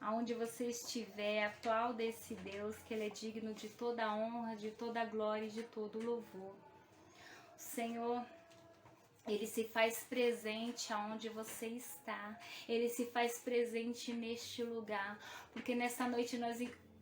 aonde você estiver, aplauda esse Deus, que Ele é digno de toda a honra, de toda a glória e de todo o louvor. O Senhor, Ele se faz presente aonde você está. Ele se faz presente neste lugar, porque nessa noite nós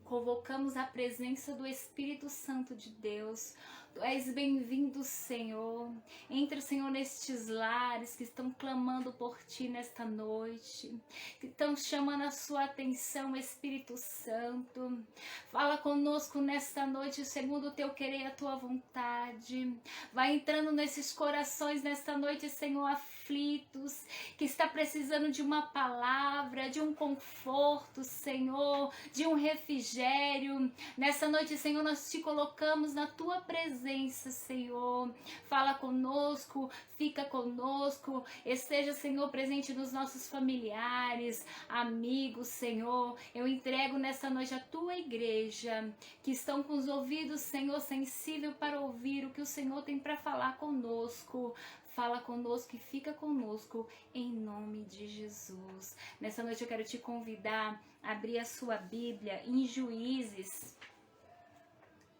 convocamos a presença do Espírito Santo de Deus. Tu és bem-vindo, Senhor. Entra, Senhor, nestes lares que estão clamando por Ti nesta noite, que estão chamando a sua atenção, Espírito Santo. Fala conosco nesta noite, segundo o Teu querer e a Tua vontade. Vai entrando nesses corações nesta noite, Senhor, aflitos, que está precisando de uma palavra, de um conforto, Senhor, de um refrigério. Nessa noite, Senhor, nós Te colocamos na Tua presença, Senhor. Fala conosco, fica conosco, esteja, Senhor, presente nos nossos familiares, amigos, Senhor. Eu entrego nessa noite a Tua igreja, que estão com os ouvidos, Senhor, sensível para ouvir o que o Senhor tem para falar conosco. Fala conosco e fica conosco, em nome de Jesus. Nessa noite eu quero te convidar a abrir a sua Bíblia em Juízes.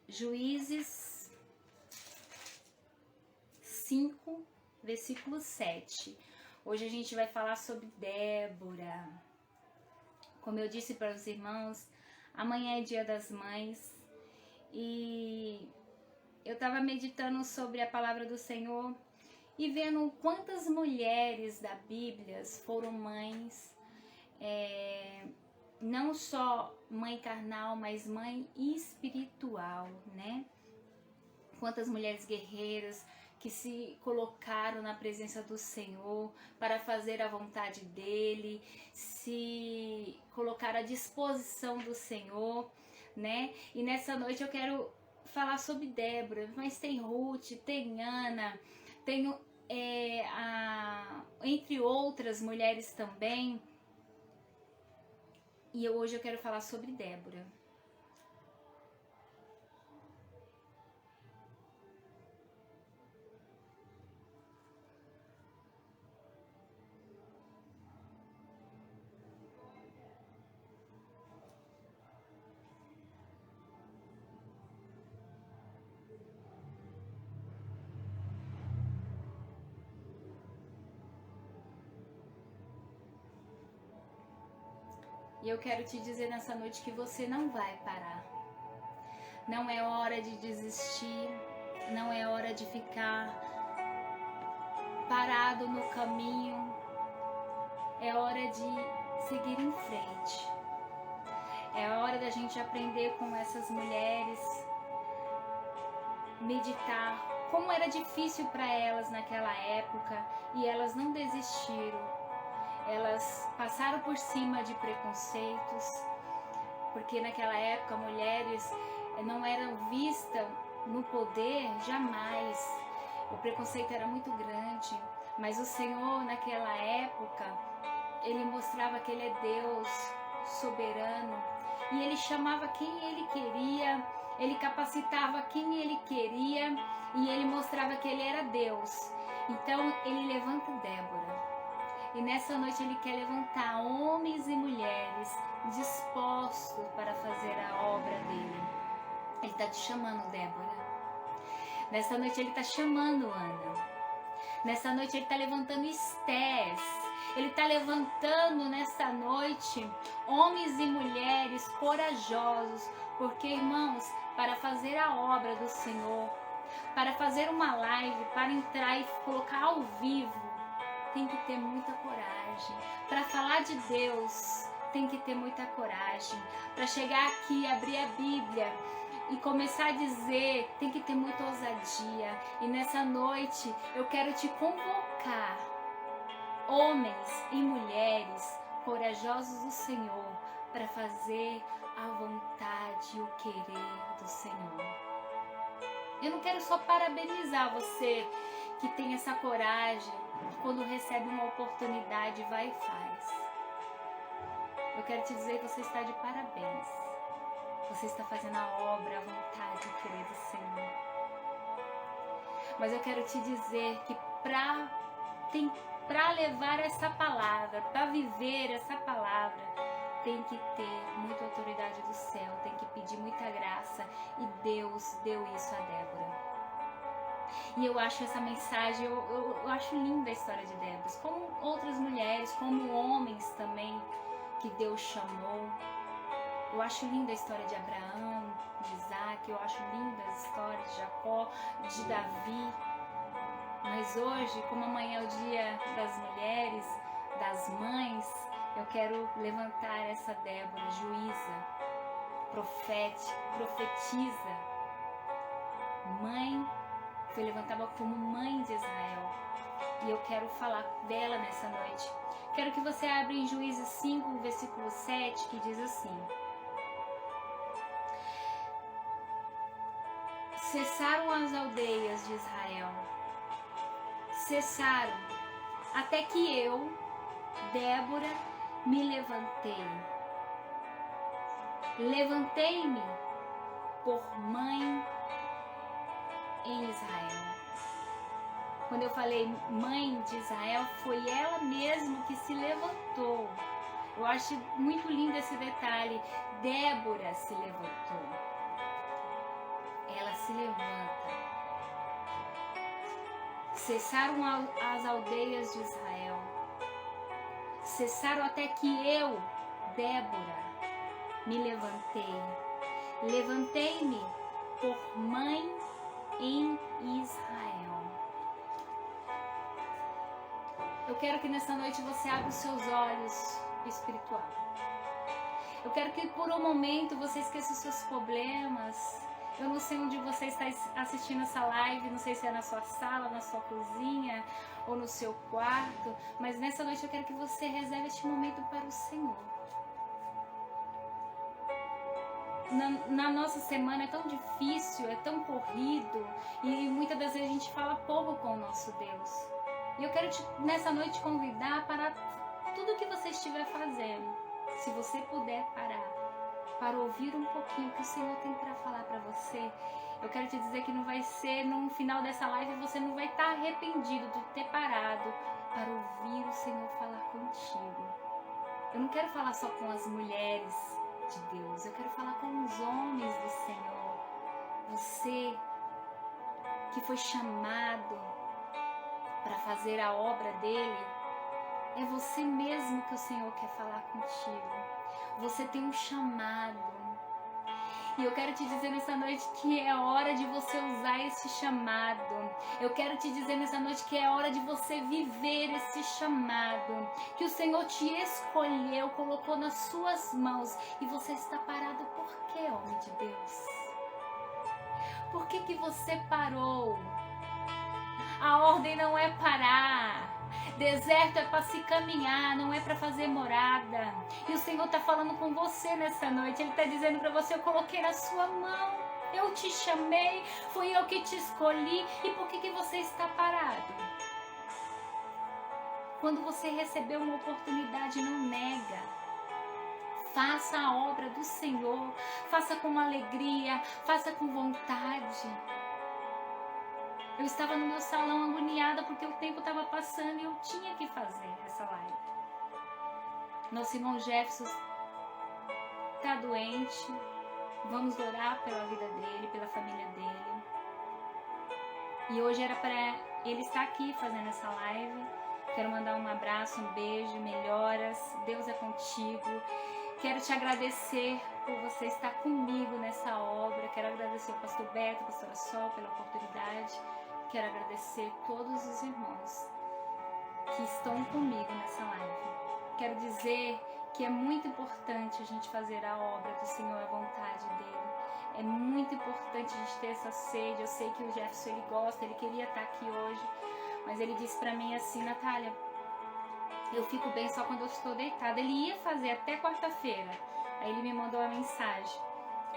Juízes 5, versículo 7. Hoje a gente vai falar sobre Débora. Como eu disse para os irmãos, amanhã é Dia das Mães e eu estava meditando sobre a palavra do Senhor e vendo quantas mulheres da Bíblia foram mães, não só mãe carnal, mas mãe espiritual, né? Quantas mulheres guerreiras que se colocaram na presença do Senhor para fazer a vontade dEle, se colocaram à disposição do Senhor, né? E nessa noite eu quero falar sobre Débora, mas tem Ruth, tem Ana, tem entre outras mulheres também. E hoje eu quero falar sobre Débora. E eu quero te dizer nessa noite que você não vai parar. Não é hora de desistir, não é hora de ficar parado no caminho. É hora de seguir em frente. É hora da gente aprender com essas mulheres, meditar como era difícil para elas naquela época e elas não desistiram. Elas passaram por cima de preconceitos, porque naquela época mulheres não eram vistas no poder jamais. O preconceito era muito grande, mas o Senhor naquela época, Ele mostrava que Ele é Deus soberano e Ele chamava quem Ele queria, Ele capacitava quem Ele queria e Ele mostrava que Ele era Deus. Então Ele levanta Débora. E nessa noite Ele quer levantar homens e mulheres dispostos para fazer a obra dEle. Ele está te chamando, Débora. Nessa noite Ele está chamando Ana. Nessa noite Ele está levantando Estés. Ele está levantando nessa noite homens e mulheres corajosos. Porque, irmãos, para fazer a obra do Senhor, para fazer uma live, para entrar e colocar ao vivo, tem que ter muita coragem. Para falar de Deus, tem que ter muita coragem. Para chegar aqui, abrir a Bíblia e começar a dizer, tem que ter muita ousadia. E nessa noite, eu quero te convocar, homens e mulheres corajosos do Senhor, para fazer a vontade e o querer do Senhor. Eu não quero só parabenizar você que tem essa coragem, que quando recebe uma oportunidade vai e faz. Eu quero te dizer que você está de parabéns. Você está fazendo a obra, a vontade, o querer do Senhor. Mas eu quero te dizer que para levar essa palavra, para viver essa palavra, tem que ter muita autoridade do céu, tem que pedir muita graça, e Deus deu isso a Débora. E eu acho essa mensagem, eu acho linda a história de Débora, como outras mulheres, como homens também que Deus chamou. Eu acho linda a história de Abraão, de Isaac, eu acho linda as histórias de Jacó, de Davi. Mas hoje, como amanhã é o dia das mulheres, das mães, eu quero levantar essa Débora, juíza, profetiza, mãe, foi levantada como mãe de Israel. E eu quero falar dela nessa noite. Quero que você abra em Juízes 5, versículo 7, que diz assim: cessaram as aldeias de Israel, cessaram, até que eu, Débora, me levantei-me por mãe em Israel. Quando eu falei mãe de Israel, foi ela mesma que se levantou. Eu acho muito lindo esse detalhe. Débora se levantou. Ela se levanta. Cessaram as aldeias de Israel. Cessaram até que eu, Débora, me levantei. Levantei-me por mãe em Israel. Eu quero que nessa noite você abra os seus olhos espirituais. Eu quero que por um momento você esqueça os seus problemas. Eu não sei onde você está assistindo essa live, não sei se é na sua sala, na sua cozinha ou no seu quarto, mas nessa noite eu quero que você reserve este momento para o Senhor. Na nossa semana é tão difícil, é tão corrido, e muitas das vezes a gente fala pouco com o nosso Deus. E eu quero nessa noite te convidar para tudo que você estiver fazendo, se você puder parar, para ouvir um pouquinho o que o Senhor tem para falar para você. Eu quero te dizer que não vai ser no final dessa live, você não vai estar arrependido de ter parado para ouvir o Senhor falar contigo. Eu não quero falar só com as mulheres de Deus, eu quero falar com os homens do Senhor. Você que foi chamado para fazer a obra dele, é você mesmo que o Senhor quer falar contigo. Você tem um chamado. E eu quero te dizer nessa noite que é hora de você usar esse chamado. Eu quero te dizer nessa noite que é hora de você viver esse chamado. Que o Senhor te escolheu, colocou nas suas mãos. E você está parado por quê, homem de Deus? Por que você parou? A ordem não é parar. Deserto é para se caminhar, não é para fazer morada. E o Senhor está falando com você nessa noite. Ele está dizendo para você: eu coloquei na sua mão, eu te chamei, fui eu que te escolhi. E por que você está parado? Quando você recebeu uma oportunidade, não nega. Faça a obra do Senhor, faça com alegria, faça com vontade. Eu estava no meu salão agoniada porque o tempo estava passando e eu tinha que fazer essa live. Nosso irmão Jefferson está doente. Vamos orar pela vida dele, pela família dele. E hoje era para ele estar aqui fazendo essa live. Quero mandar um abraço, um beijo, melhoras. Deus é contigo. Quero te agradecer por você estar comigo nessa obra. Quero agradecer ao pastor Beto, a pastora Sol pela oportunidade. Quero agradecer todos os irmãos que estão comigo nessa live. Quero dizer que é muito importante a gente fazer a obra do Senhor, a vontade dele. É muito importante a gente ter essa sede. Eu sei que o Jefferson, ele gosta, ele queria estar aqui hoje, mas ele disse pra mim assim: Natália, eu fico bem só quando eu estou deitada. Ele ia fazer até quarta-feira. Aí ele me mandou uma mensagem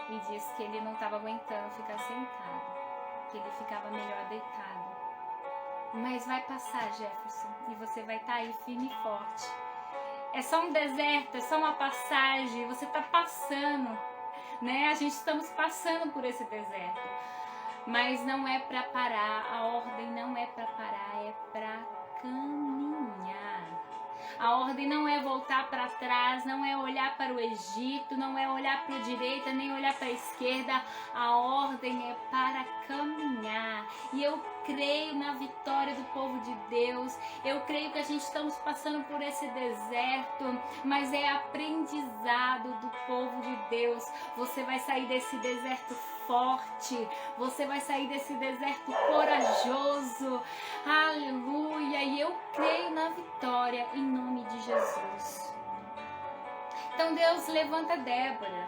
e disse que ele não estava aguentando ficar sentado, que ele ficava melhor deitado. Mas vai passar, Jefferson, e você vai estar aí firme e forte. É só um deserto, é só uma passagem, você está passando, né? A gente estamos passando por esse deserto. Mas não é para parar, a ordem não é para parar, é para caminhar. A ordem não é voltar para trás, não é olhar para o Egito, não é olhar para a direita, nem olhar para a esquerda. A ordem é para caminhar. E eu creio na vitória do povo de Deus. Eu creio que a gente estamos passando por esse deserto, mas é aprendizado do povo de Deus. Você vai sair desse deserto forte, você vai sair desse deserto corajoso. Aleluia! E eu creio na vitória em nome de Jesus. Então Deus levanta Débora.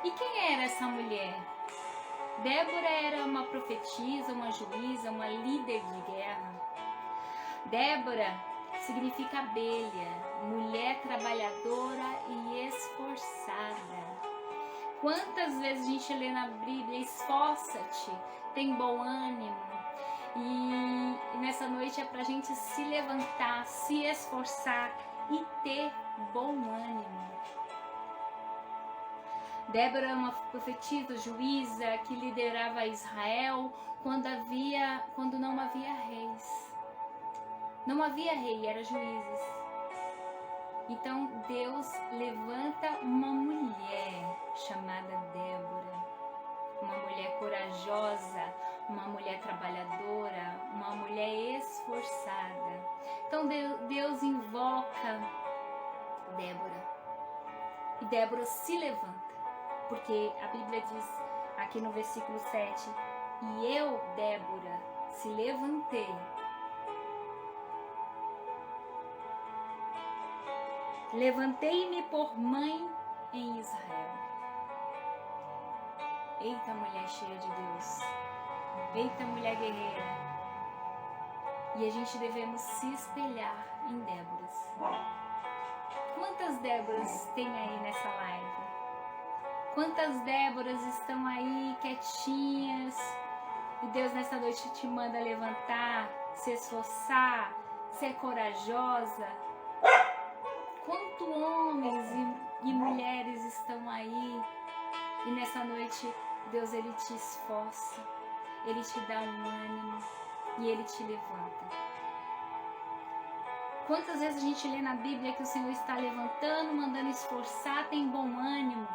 E quem era essa mulher? Débora era uma profetisa, uma juíza, uma líder de guerra. Débora significa abelha, mulher trabalhadora e esforçada. Quantas vezes a gente lê na Bíblia, esforça-te, tem bom ânimo. E nessa noite é pra gente se levantar, se esforçar e ter bom ânimo. Débora é uma profetisa, juíza, que liderava Israel quando não havia reis. Não havia rei, era juízes. Então Deus levanta uma mulher chamada Débora, uma mulher corajosa, uma mulher trabalhadora, uma mulher esforçada. Então Deus invoca Débora e Débora se levanta, porque a Bíblia diz aqui no versículo 7, e eu, Débora, se levantei. Levantei-me por mãe em Israel. Eita, mulher cheia de Deus. Eita, mulher guerreira. E a gente devemos se espelhar em Déboras. Quantas Déboras tem aí nessa live? Quantas Déboras estão aí quietinhas? E Deus nessa noite te manda levantar, se esforçar, ser corajosa. Quantos homens e mulheres estão aí e nessa noite Deus ele te esforça, ele te dá um ânimo e ele te levanta. Quantas vezes a gente lê na Bíblia que o Senhor está levantando, mandando esforçar, tem bom ânimo?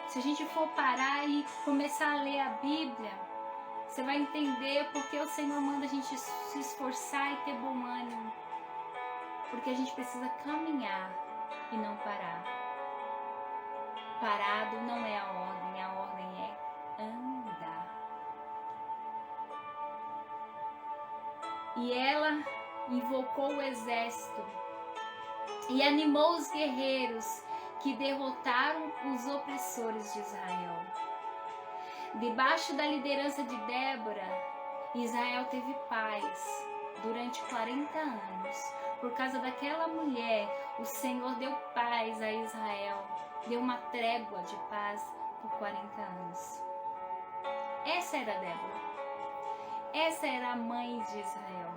Se a gente for parar e começar a ler a Bíblia, você vai entender porque o Senhor manda a gente se esforçar e ter bom ânimo. Porque a gente precisa caminhar e não parar. Parado não é a ordem é andar. E ela invocou o exército e animou os guerreiros que derrotaram os opressores de Israel. Debaixo da liderança de Débora, Israel teve paz durante 40 anos. Por causa daquela mulher, o Senhor deu paz a Israel, deu uma trégua de paz por 40 anos. Essa era Débora. Essa era a mãe de Israel.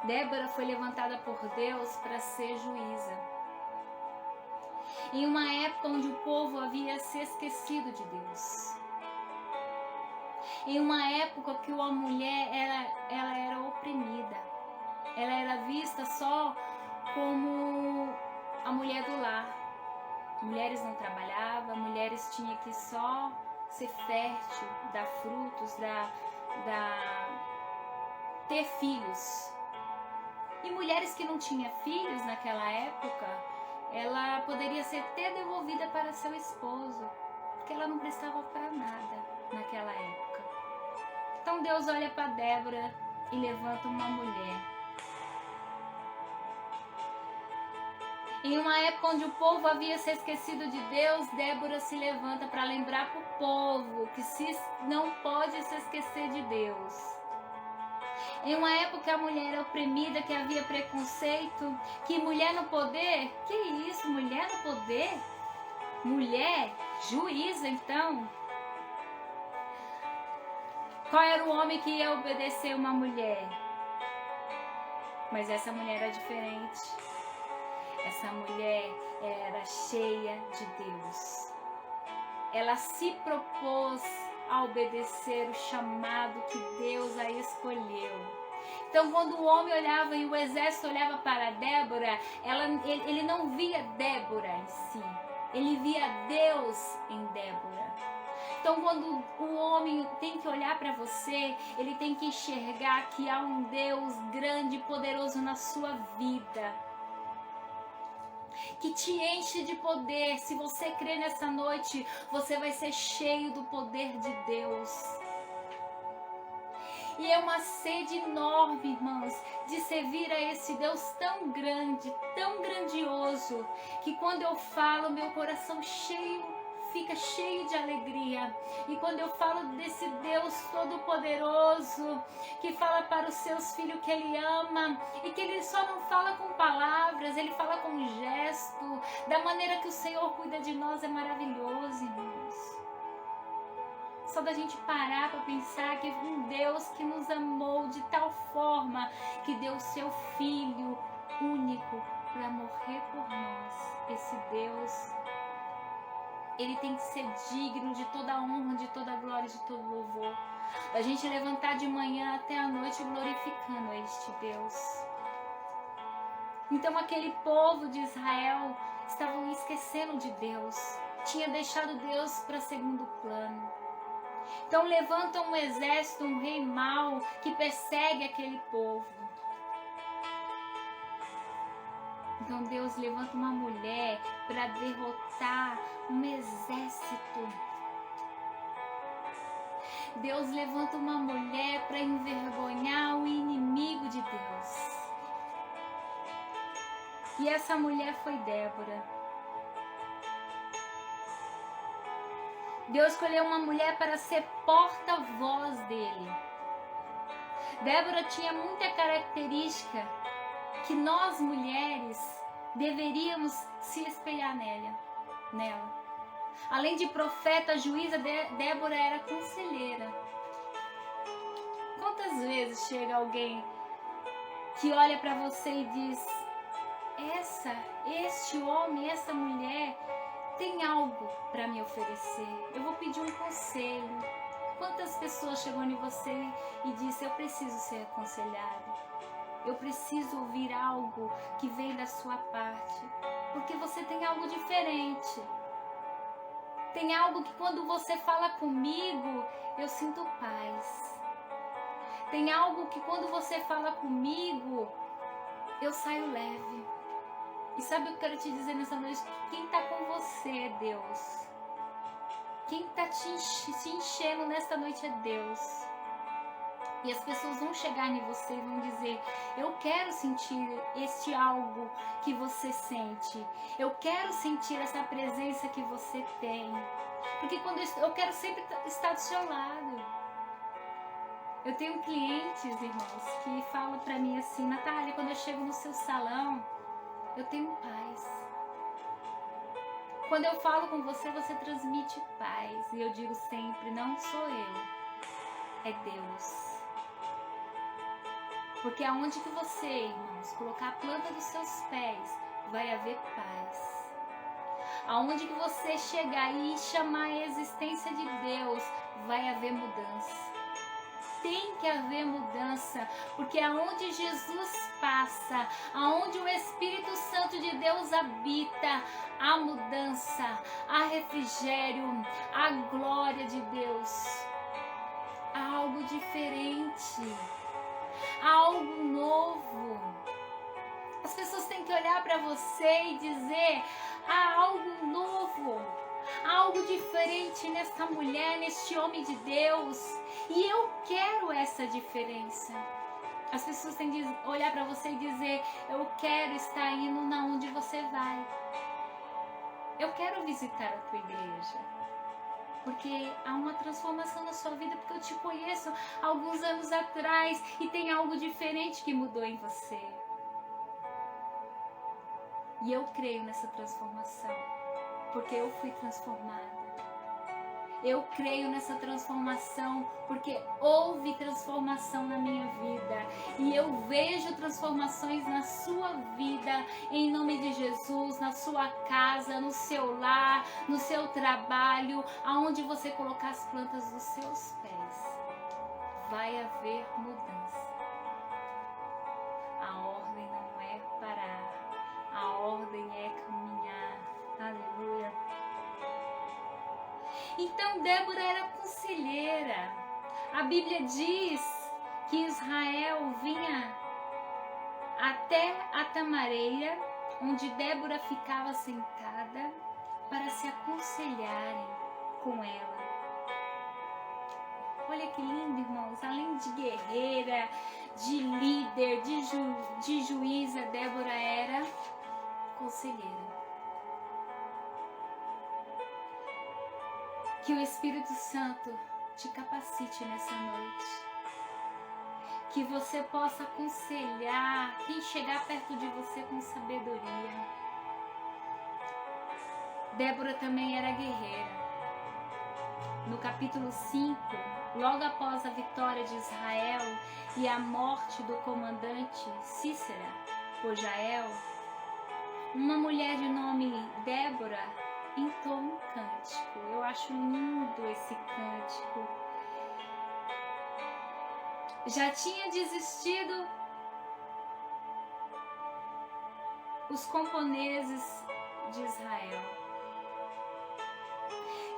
Débora foi levantada por Deus para ser juíza. Em uma época onde o povo havia se esquecido de Deus. Em uma época que a mulher ela era oprimida. Ela era vista só como a mulher do lar. Mulheres não trabalhavam, mulheres tinham que só ser fértil, dar frutos, ter filhos. E mulheres que não tinham filhos naquela época, ela poderia ser até devolvida para seu esposo, porque ela não prestava para nada naquela época. Então Deus olha para Débora e levanta uma mulher. Em uma época onde o povo havia se esquecido de Deus, Débora se levanta para lembrar para o povo que não pode se esquecer de Deus. Em uma época que a mulher era oprimida, que havia preconceito, que mulher no poder, que isso, mulher no poder? Mulher, juíza então? Qual era o homem que ia obedecer uma mulher? Mas essa mulher era diferente. Essa mulher era cheia de Deus. Ela se propôs a obedecer o chamado que Deus a escolheu. Então, quando o homem olhava e o exército olhava para Débora, ele não via Débora em si, ele via Deus em Débora. Então, quando o homem tem que olhar para você, ele tem que enxergar que há um Deus grande e poderoso na sua vida, que te enche de poder. Se você crer nessa noite, você vai ser cheio do poder de Deus. E é uma sede enorme, irmãos, de servir a esse Deus tão grande, tão grandioso, que quando eu falo, meu coração fica cheio de alegria. E quando eu falo desse Deus todo-poderoso, que fala para os seus filhos que Ele ama, e que Ele só não fala com palavras, Ele fala com um gesto, da maneira que o Senhor cuida de nós, é maravilhoso, irmãos. Só da gente parar para pensar que um Deus que nos amou de tal forma que deu o seu Filho único para morrer por nós. Esse Deus, Ele tem que ser digno de toda a honra, de toda a glória, de todo o louvor. Da gente levantar de manhã até a noite glorificando este Deus. Então aquele povo de Israel estavam esquecendo de Deus. Tinha deixado Deus para segundo plano. Então levanta um exército, um rei mau que persegue aquele povo. Então Deus levanta uma mulher para derrotar um exército. Deus levanta uma mulher para envergonhar o inimigo de Deus. E essa mulher foi Débora. Deus escolheu uma mulher para ser porta-voz dele. Débora tinha muita característica que nós mulheres deveríamos se espelhar nela. Além de profeta, juíza, Débora era conselheira. Quantas vezes chega alguém que olha para você e diz: este homem, essa mulher tem algo para me oferecer, eu vou pedir um conselho. Quantas pessoas chegam em você e dizem: eu preciso ser aconselhado, eu preciso ouvir algo que vem da sua parte, porque você tem algo diferente, tem algo que quando você fala comigo, eu sinto paz, tem algo que quando você fala comigo, eu saio leve. E sabe o que eu quero te dizer nessa noite? Quem está com você é Deus. Quem está te enchendo nesta noite é Deus. E as pessoas vão chegar em você e vão dizer: eu quero sentir este algo que você sente. Eu quero sentir essa presença que você tem. Porque quando eu quero sempre estar do seu lado. Eu tenho clientes, irmãos, que falam para mim assim: Natália, quando eu chego no seu salão, eu tenho paz. Quando eu falo com você, você transmite paz. E eu digo sempre: não sou eu, é Deus. Porque aonde que você, irmãos, colocar a planta dos seus pés, vai haver paz. Aonde que você chegar e chamar a existência de Deus, vai haver mudança. Tem que haver mudança, porque aonde Jesus passa, aonde o Espírito Santo de Deus habita, há mudança, há refrigério, há glória de Deus, há algo diferente, há algo novo. As pessoas têm que olhar para você e dizer: há algo novo, há algo diferente nesta mulher, neste homem de Deus. E eu quero essa diferença. As pessoas têm que olhar para você e dizer: eu quero estar indo na onde você vai. Eu quero visitar a tua igreja. Porque há uma transformação na sua vida, porque eu te conheço há alguns anos atrás e tem algo diferente que mudou em você. E eu creio nessa transformação, porque eu fui transformada. Eu creio nessa transformação porque houve transformação na minha vida. E eu vejo transformações na sua vida, em nome de Jesus, na sua casa, no seu lar, no seu trabalho, aonde você colocar as plantas dos seus pés. Vai haver mudança. Débora era conselheira. A Bíblia diz que Israel vinha até a tamareira, onde Débora ficava sentada para se aconselharem com ela. Olha que lindo, irmãos. Além de guerreira, de líder, de juíza, Débora era conselheira. Que o Espírito Santo te capacite nessa noite. Que você possa aconselhar quem chegar perto de você com sabedoria. Débora também era guerreira. No capítulo 5, logo após a vitória de Israel e a morte do comandante Cícera por Jael, uma mulher de nome Débora entoou um cântico. Eu acho lindo esse cântico. Já tinha desistido os camponeses de Israel.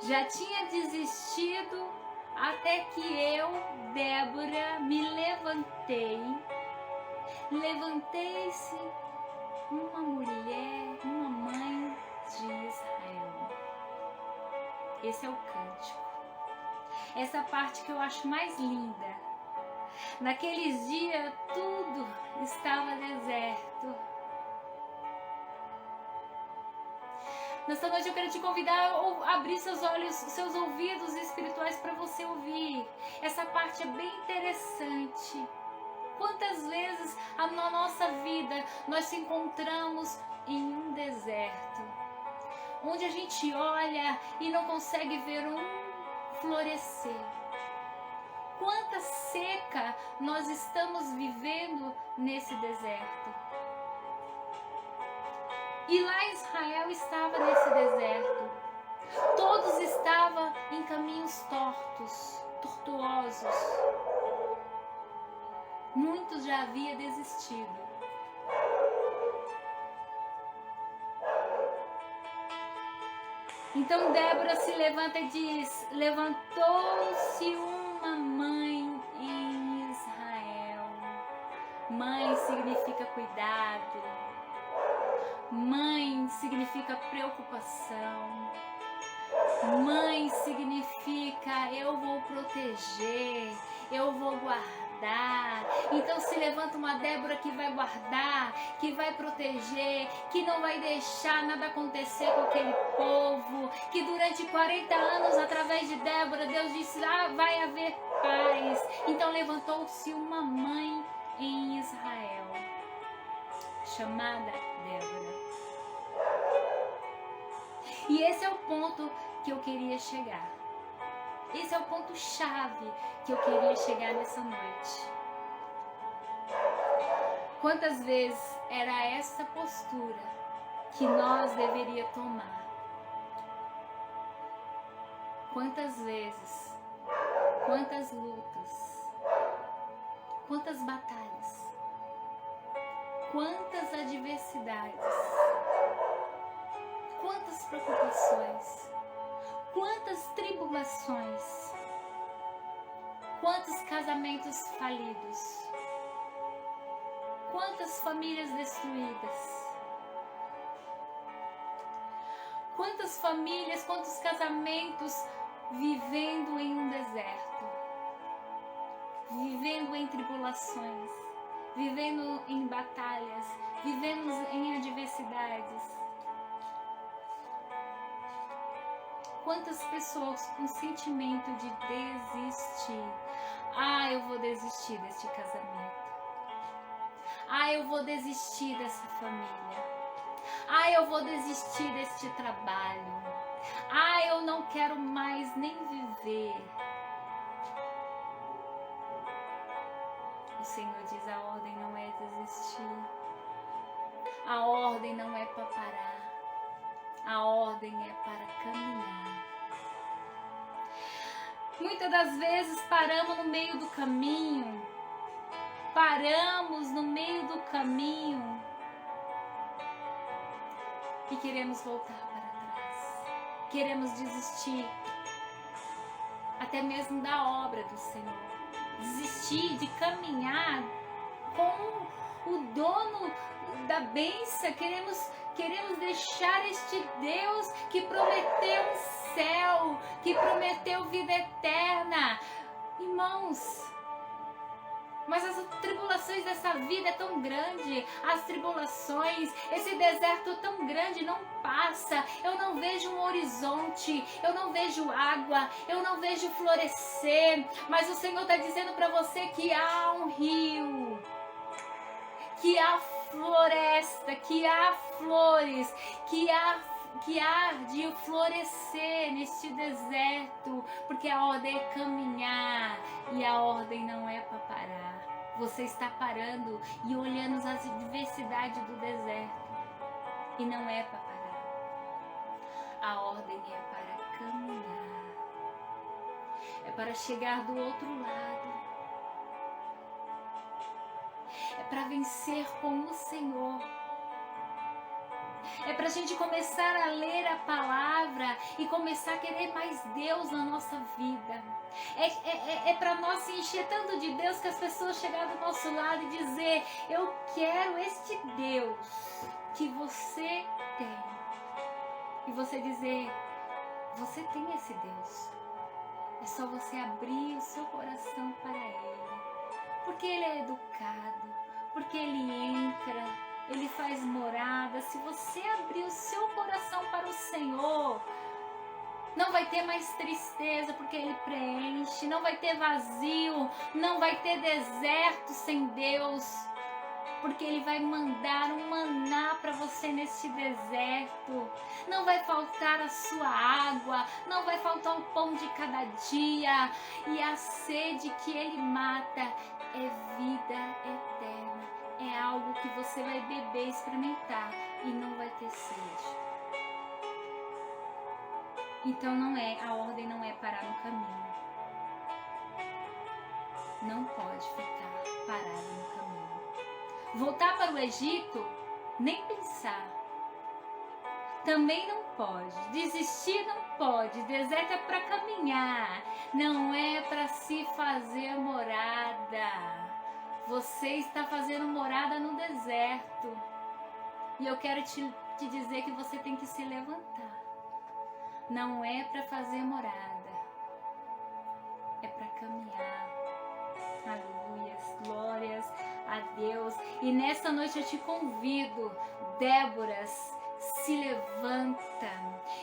Já tinha desistido até que eu, Débora, me levantei. Levantei-se uma mulher, uma mãe de Israel. Esse é o cântico. Essa parte que eu acho mais linda. Naqueles dias tudo estava deserto. Nesta noite eu quero te convidar a abrir seus olhos, seus ouvidos espirituais para você ouvir. Essa parte é bem interessante. Quantas vezes na nossa vida nós se encontramos em um deserto, onde a gente olha e não consegue ver um florescer. Quanta seca nós estamos vivendo nesse deserto. E lá Israel estava nesse deserto. Todos estavam em caminhos tortuosos. Muitos já haviam desistido. Então Débora se levanta e diz: levantou-se uma mãe em Israel. Mãe significa cuidado. Mãe significa preocupação. Mãe significa eu vou proteger, eu vou guardar. Então se levanta uma Débora que vai guardar, que vai proteger, que não vai deixar nada acontecer com aquele povo. Que durante 40 anos, através de Débora, Deus disse: vai haver paz. Então levantou-se uma mãe em Israel, chamada Débora. E esse é o ponto que eu queria chegar. Esse é o ponto chave que eu queria chegar nessa noite. Quantas vezes era essa postura que nós deveríamos tomar? Quantas vezes, quantas lutas, quantas batalhas, quantas adversidades, quantas preocupações, quantas tribulações, quantos casamentos falidos, quantas famílias destruídas, quantas famílias, quantos casamentos vivendo em um deserto, vivendo em tribulações, vivendo em batalhas, vivendo em adversidades. Quantas pessoas com sentimento de desistir. Eu vou desistir deste casamento. Eu vou desistir dessa família. Eu vou desistir deste trabalho. Eu não quero mais nem viver. O Senhor diz: a ordem não é desistir. A ordem não é para parar. A ordem é para caminhar. Muitas das vezes paramos no meio do caminho. Paramos no meio do caminho e queremos voltar para trás. Queremos desistir. até mesmo da obra do Senhor. Desistir de caminhar com o dono da bênção. Queremos deixar este Deus que prometeu um céu, que prometeu vida eterna. Irmãos, mas as tribulações dessa vida é tão grande, as tribulações, esse deserto tão grande não passa. Eu não vejo um horizonte, eu não vejo água, eu não vejo florescer, mas o Senhor está dizendo para você que há um rio, que há floresta, que há flores, que há de florescer neste deserto, porque a ordem é caminhar e a ordem não é para parar. Você está parando e olhando as adversidades do deserto e não é para parar. A ordem é para caminhar, é para chegar do outro lado, é para vencer com o Senhor. É para a gente começar a ler a palavra e começar a querer mais Deus na nossa vida. É para nós se encher tanto de Deus que as pessoas chegarem do nosso lado e dizer: eu quero este Deus que você tem. E você dizer: você tem esse Deus. É só você abrir o seu coração para Ele. Porque Ele é educado, porque Ele entra, Ele faz morada. Se você abrir o seu coração para o Senhor, não vai ter mais tristeza, porque Ele preenche. Não vai ter vazio, não vai ter deserto sem Deus, porque Ele vai mandar um maná para você nesse deserto. Não vai faltar a sua água, não vai faltar o pão de cada dia. E a sede que Ele mata é vida eterna. É algo que você vai beber, experimentar e não vai ter sede. Então a ordem não é parar no caminho. Não pode ficar parado no caminho. Voltar para o Egito, nem pensar. Também não pode. Desistir não pode. Deserto é para caminhar, não é para se fazer morada. Você está fazendo morada no deserto. E eu quero te dizer que você tem que se levantar. Não é para fazer morada. É para caminhar. Aleluias, glórias a Deus. E nessa noite eu te convido, Déboras, se levanta.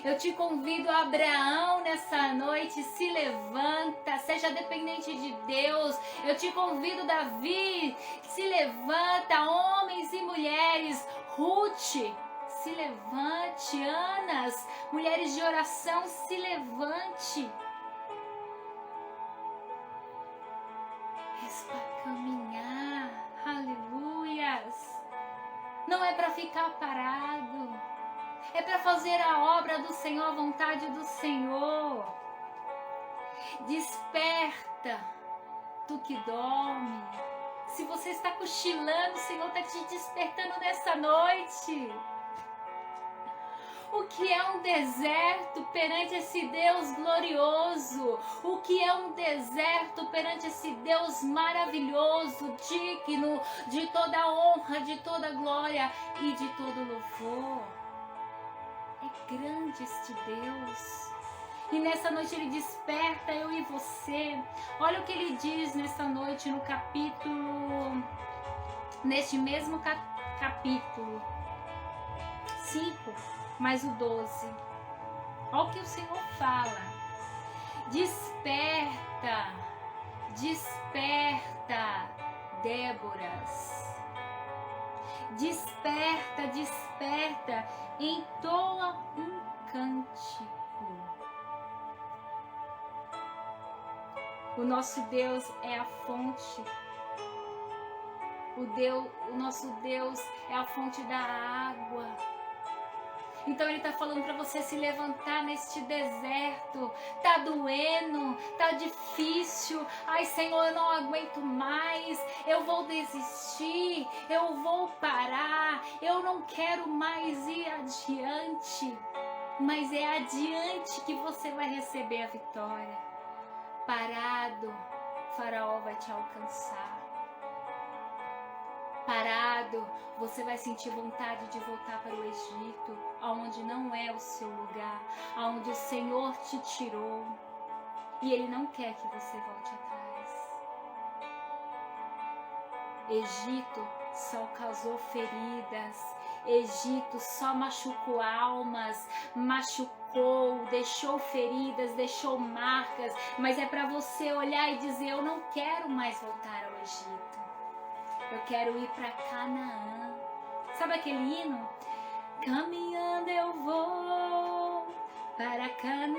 Eu te convido, Abraão, nessa noite, se levanta, seja dependente de Deus. Eu te convido, Davi, se levanta, homens e mulheres. Ruth, se levante. Anas, mulheres de oração, se levante. É para caminhar, aleluias. Não é para ficar parado. É para fazer a obra do Senhor, a vontade do Senhor. Desperta, tu que dorme. Se você está cochilando, o Senhor está te despertando nessa noite. O que é um deserto perante esse Deus glorioso? O que é um deserto perante esse Deus maravilhoso, digno de toda honra, de toda glória e de todo louvor? É grande este Deus. E nessa noite Ele desperta eu e você. Olha o que Ele diz nessa noite no capítulo, neste mesmo capítulo 5, mais o 12. Olha o que o Senhor fala. Desperta, desperta, Déboras. Desperta, desperta, entoa um cântico. O nosso Deus é a fonte. O nosso Deus é a fonte da água. Então Ele está falando para você se levantar neste deserto. Tá doendo, tá difícil. Ai, Senhor, eu não aguento mais. Eu vou desistir, eu vou parar. Eu não quero mais ir adiante. Mas é adiante que você vai receber a vitória. Parado, Faraó vai te alcançar. Parado, você vai sentir vontade de voltar para o Egito, aonde não é o seu lugar, aonde o Senhor te tirou. E Ele não quer que você volte atrás. Egito só causou feridas. Egito só machucou almas, machucou, deixou feridas, deixou marcas. Mas é para você olhar e dizer: eu não quero mais voltar ao Egito. Eu quero ir para Canaã. Sabe aquele hino? Caminhando eu vou para Canaã.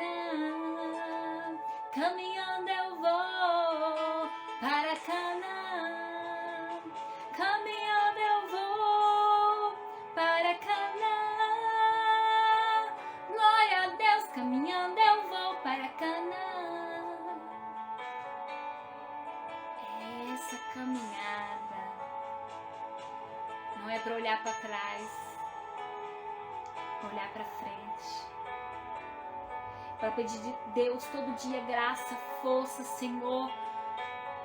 Caminhando eu vou para Canaã. Caminhando eu vou para Canaã. Glória a Deus, caminhando eu vou para Canaã. Essa caminhada não é para olhar para trás, para olhar para frente, para pedir de Deus todo dia graça, força, Senhor,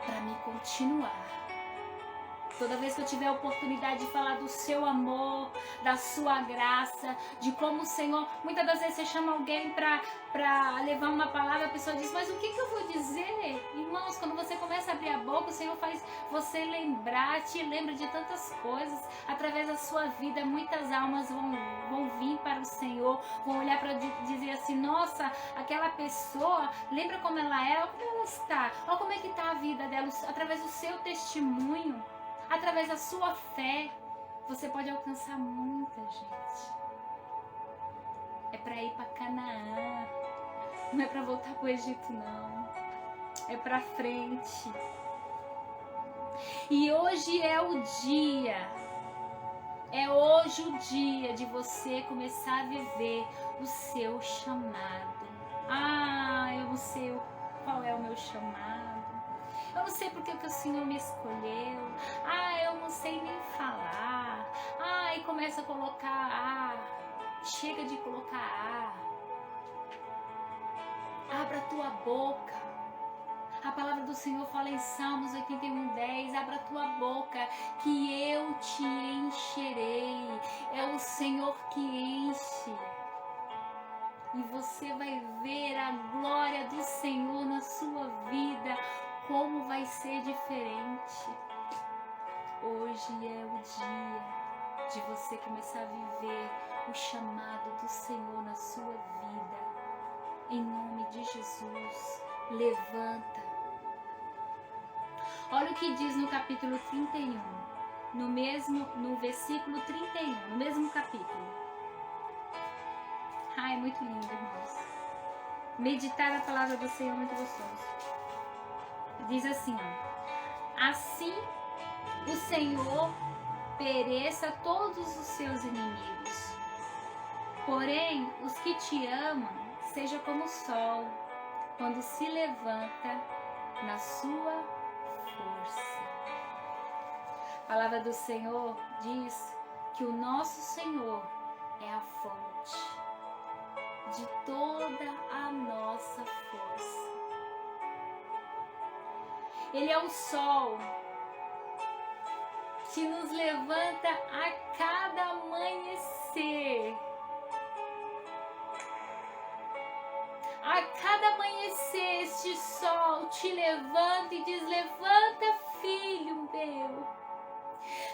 para me continuar. Toda vez que eu tiver a oportunidade de falar do seu amor, da sua graça, de como o Senhor... Muitas das vezes você chama alguém para levar uma palavra, a pessoa diz: mas o que eu vou dizer? Irmãos, quando você começa a abrir a boca, o Senhor faz você lembrar, te lembra de tantas coisas. Através da sua vida, muitas almas vão vir para o Senhor, vão olhar para dizer assim: nossa, aquela pessoa, lembra como ela é, como ela está, olha como é que está a vida dela. Através do seu testemunho, através da sua fé, você pode alcançar muita gente. É para ir para Canaã, não é para voltar para o Egito, não. É para frente. E hoje é o dia. É hoje o dia de você começar a viver o seu chamado. Eu não sei qual é o meu chamado. Eu não sei porque que o Senhor me escolheu. Eu não sei nem falar. E começa a colocar chega de colocar Abra a tua boca. A palavra do Senhor fala em Salmos 81:10, abra a tua boca que eu te encherei. É o Senhor que enche. E você vai ver a glória do Senhor na sua vida, como vai ser diferente. Hoje é o dia de você começar a viver o chamado do Senhor na sua vida. Em nome de Jesus, levanta. Olha o que diz no capítulo 31, no versículo 31, no mesmo capítulo. É muito lindo, irmãos. Meditar a palavra do Senhor é muito gostoso. Diz assim, assim o Senhor pereça todos os seus inimigos. Porém, os que te amam, seja como o sol, quando se levanta na sua força. A palavra do Senhor diz que o nosso Senhor é a fonte de toda a nossa força. Ele é o sol que nos levanta a cada amanhecer. A cada amanhecer, este sol te levanta e diz: levanta, filho meu.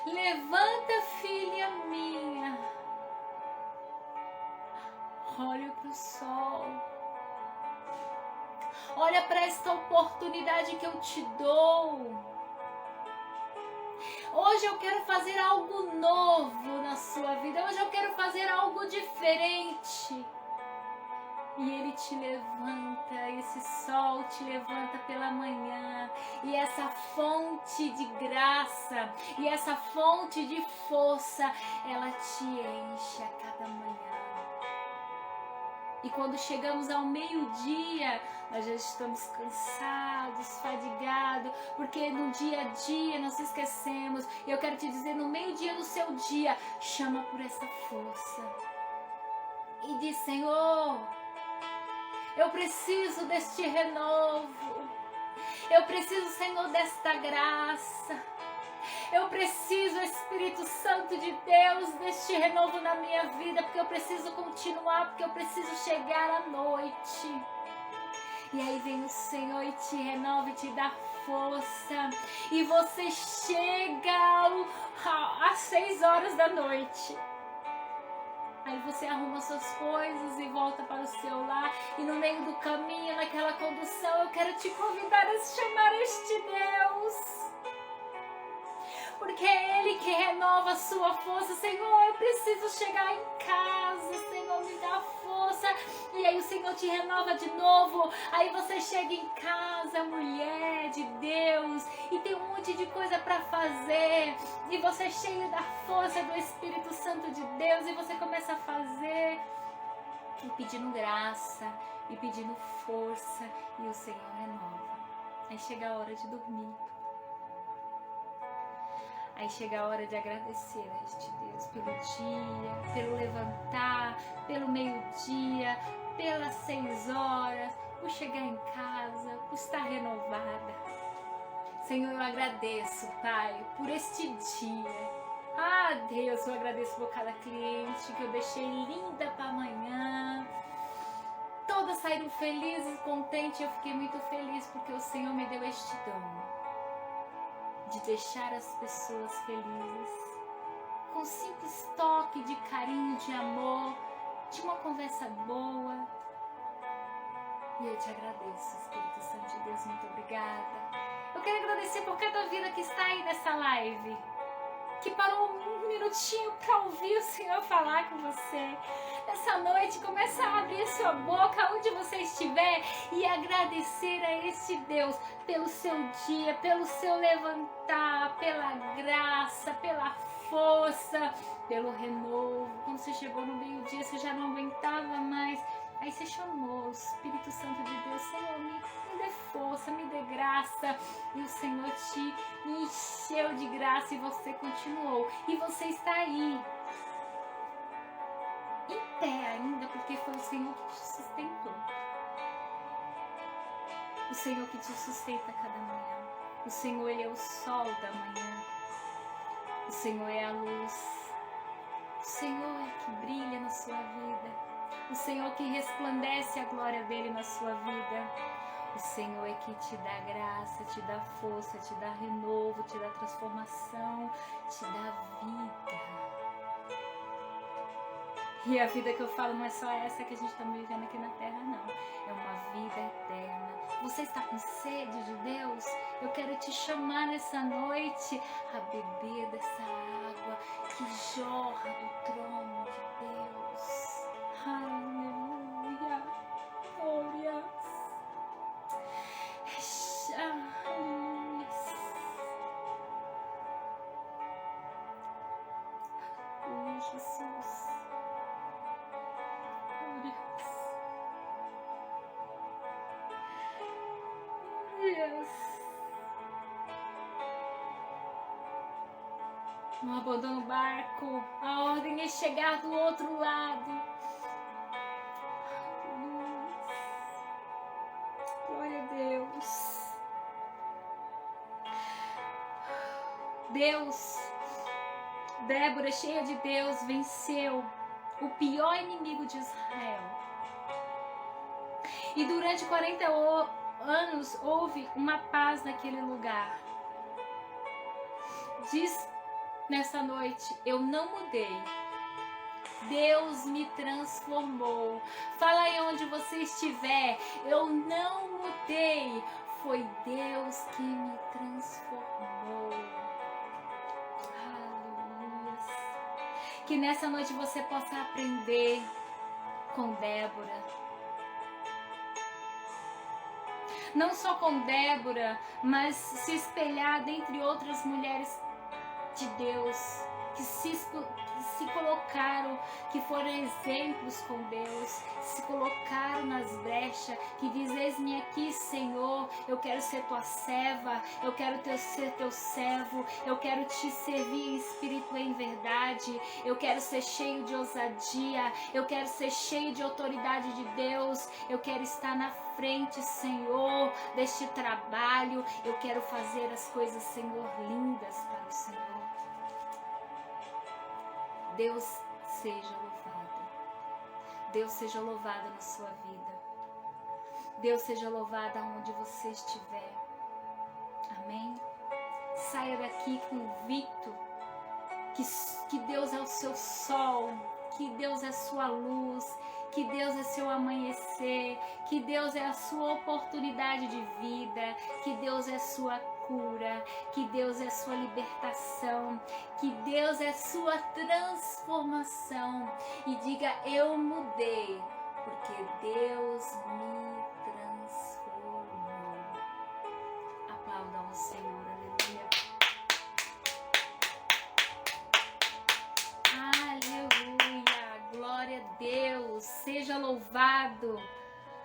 Levanta, filha minha. Olha para o sol. Olha para esta oportunidade que eu te dou. Hoje eu quero fazer algo novo na sua vida. Hoje eu quero fazer algo diferente. E Ele te levanta, esse sol te levanta pela manhã. E essa fonte de graça, e essa fonte de força, ela te enche a cada manhã. E quando chegamos ao meio-dia, nós já estamos cansados, fadigados, porque no dia a dia nós esquecemos. E eu quero te dizer, no meio-dia do seu dia, chama por essa força. E diz: Senhor, eu preciso deste renovo. Eu preciso, Senhor, desta graça. Eu preciso, Espírito Santo de Deus, deste renovo na minha vida, porque eu preciso continuar, porque eu preciso chegar à noite. E aí vem o Senhor e te renova e te dá força. E você chega às 6 horas da noite. Aí você arruma suas coisas e volta para o seu lar. E no meio do caminho, naquela condução, eu quero te convidar a chamar este Deus. Porque é Ele que renova a sua força. Senhor, eu preciso chegar em casa. Senhor, me dá força. E aí o Senhor te renova de novo. Aí você chega em casa, mulher de Deus, e tem um monte de coisa para fazer. E você é cheio da força do Espírito Santo de Deus. E você começa a fazer. E pedindo graça. E pedindo força. E o Senhor renova. Aí chega a hora de dormir. Aí chega a hora de agradecer a este Deus pelo dia, pelo levantar, pelo meio-dia, pelas 6 horas, por chegar em casa, por estar renovada. Senhor, eu agradeço, Pai, por este dia. Ah, Deus, eu agradeço por cada cliente que eu deixei linda para amanhã. Todas saíram felizes, contentes. Eu fiquei muito feliz porque o Senhor me deu este dom de deixar as pessoas felizes, com um simples toque de carinho, de amor, de uma conversa boa. E eu te agradeço, Espírito Santo de Deus, muito obrigada. Eu quero agradecer por cada vida que está aí nessa live, que parou um minutinho para ouvir o Senhor falar com você. Nessa noite, começa a abrir sua boca onde você estiver e agradecer a esse Deus pelo seu dia, pelo seu levantar, pela graça, pela força, pelo renovo. Quando você chegou no meio-dia, você já não aguentava mais. Aí você chamou o Espírito Santo de Deus. Senhor, me dê força, me dê graça. E o Senhor te encheu de graça e você continuou. E você está aí, em pé ainda, porque foi o Senhor que te sustentou. O Senhor que te sustenta cada manhã. O Senhor, Ele é o sol da manhã. O Senhor é a luz. O Senhor é que brilha na sua vida. O Senhor que resplandece a glória dEle na sua vida. O Senhor é que te dá graça, te dá força, te dá renovo, te dá transformação, te dá vida. E a vida que eu falo não é só essa que a gente está vivendo aqui na terra, não. É uma vida eterna. Você está com sede de Deus? Eu quero te chamar nessa noite a beber dessa água que jorra do trono de Deus. Aleluia. Glórias. Aleluia. Oh, Jesus. Não abandona o barco. A ordem é chegar do outro lado. Glória a Deus. Deus, Débora, cheia de Deus, venceu o pior inimigo de Israel. E durante 40 anos houve uma paz naquele lugar. Diz nessa noite, eu não mudei. Deus me transformou. Fala aí onde você estiver, eu não mudei. Foi Deus que me transformou. Aleluia. Que nessa noite você possa aprender com Débora. Não só com Débora, mas se espelhar dentre outras mulheres de Deus, que se colocaram, que foram exemplos com Deus, se colocaram nas brechas, que diz: eis-me aqui, Senhor, eu quero ser tua serva, eu quero ser teu servo, eu quero te servir em espírito e em verdade, eu quero ser cheio de ousadia, eu quero ser cheio de autoridade de Deus, eu quero estar na frente, Senhor, deste trabalho, eu quero fazer as coisas, Senhor, lindas para o Senhor. Deus seja louvado. Deus seja louvado na sua vida. Deus seja louvado aonde você estiver. Amém? Saia daqui convicto que Deus é o seu sol, que Deus é a sua luz, que Deus é seu amanhecer, que Deus é a sua oportunidade de vida, que Deus é sua cura, que Deus é sua libertação, que Deus é sua transformação. E diga: eu mudei, porque Deus me transformou. Aplaudam o Senhor, aleluia. Aleluia, glória a Deus, seja louvado.